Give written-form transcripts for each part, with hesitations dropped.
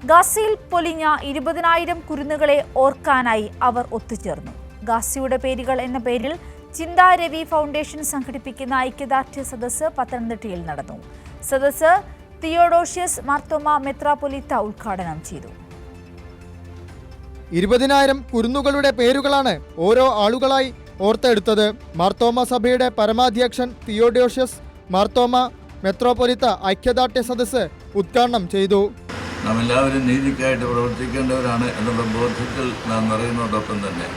ഗാസയിൽ പൊലിഞ്ഞ 20,000 കുരുന്നുകളെ ഓർക്കാനായി അവർ ഒത്തുചേർന്നു. ഗാസയുടെ പേരുകൾ എന്ന പേരിൽ ചിന്താ രവി ഫൗണ്ടേഷൻ സംഘടിപ്പിക്കുന്ന ഐക്യദാർഢ്യ സദസ്സ് പത്തനംതിട്ടയിൽ നടന്നു. സദസ്സ് തിയോഡോഷ്യസ് മാർത്തോമ മെത്രാപ്പൊലീത്ത ഉദ്ഘാടനം ചെയ്തു. 20,000 കുരുന്നുകളുടെ പേരുകളാണ് ഓരോ ആളുകളായി ഓർത്തെടുത്തത്. മാർത്തോമ സഭയുടെ പരമാധ്യക്ഷൻ തിയോഡോഷ്യസ് മാർത്തോമ മെത്രാപ്പൊലീത്ത ഐക്യദാർഢ്യ സദസ്സ് ഉദ്ഘാടനം ചെയ്തു. നാം എല്ലാവരും നീതിക്കായിട്ട് പ്രവർത്തിക്കേണ്ടവരാണ് എന്നുള്ള ബോധ്യത്തിൽ നാം നിറയുന്നതോടൊപ്പം തന്നെ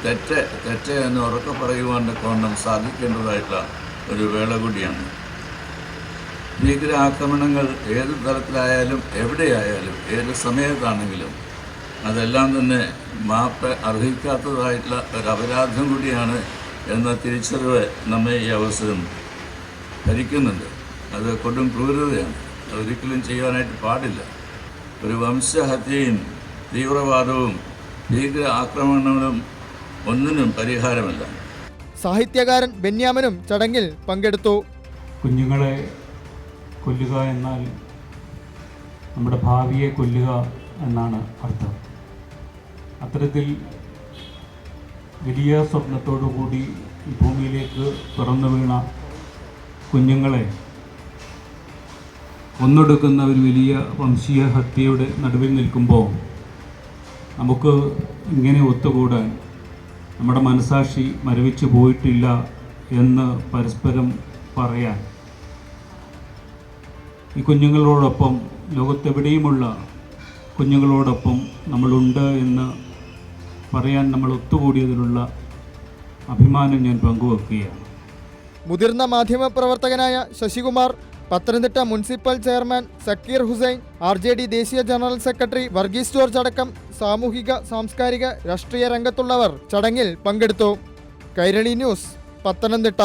തെറ്റ് എന്ന് ഉറക്കെ പറയുവാൻ കോണം സാധിക്കേണ്ടതായിട്ടുള്ള ഒരു വേള കൂടിയാണ്. ഭീകരാക്രമണങ്ങൾ ഏത് തരത്തിലായാലും എവിടെയായാലും ഏത് സമയത്താണെങ്കിലും അതെല്ലാം തന്നെ മാപ്പ് അർഹിക്കാത്തതായിട്ടുള്ള ഒരു അപരാധം കൂടിയാണ് എന്ന തിരിച്ചറിവ് നമ്മെ ഈ അവസരം ഭരിക്കുന്നുണ്ട്. അത് കൊടും ക്രൂരതയാണ്. അതൊരിക്കലും ചെയ്യാനായിട്ട് പാടില്ല. ഒരു വംശഹത്യയും തീവ്രവാദവും ഭീകര ആക്രമണങ്ങളും ഒന്നിനും പരിഹാരമല്ല. സാഹിത്യകാരൻ ബെന്യാമിനും ചടങ്ങിൽ പങ്കെടുത്തു. കുഞ്ഞുങ്ങളെ കൊല്ലുക എന്നാൽ നമ്മുടെ ഭാവിയെ കൊല്ലുക എന്നാണ് അർത്ഥം. അത്തരത്തിൽ വലിയ സ്വപ്നത്തോടുകൂടി ഭൂമിയിലേക്ക് പിറന്നു വീണ കുഞ്ഞുങ്ങളെ കൊന്നൊടുക്കുന്ന ഒരു വലിയ വംശീയ ഹത്യയുടെ നടുവിൽ നിൽക്കുമ്പോൾ നമുക്ക് ഇങ്ങനെ ഒത്തുകൂടാൻ നമ്മുടെ മനസാക്ഷി മരവിച്ചു പോയിട്ടില്ല എന്ന് പരസ്പരം പറയാൻ, ഈ കുഞ്ഞുങ്ങളോടൊപ്പം ലോകത്തെവിടെയുമുള്ള കുഞ്ഞുങ്ങളോടൊപ്പം നമ്മളുണ്ട് എന്ന് പറയാൻ നമ്മൾ ഒത്തുകൂടിയതിലുള്ള അഭിമാനം ഞാൻ പങ്കുവെക്കുകയാണ്. മുതിർന്ന മാധ്യമപ്രവർത്തകനായ Sasikumar, Pathanamthitta municipal chairman Zakir Hussain, RJD ദേശീയ ജനറൽ സെക്രട്ടറി വർഗീസ് ജോർജ് അടക്കം സാമൂഹിക സാംസ്കാരിക രാഷ്ട്രീയ രംഗത്തുള്ളവർ ചടങ്ങിൽ പങ്കെടുത്തു. കൈരളി ന്യൂസ്, പത്തനംതിട്ട.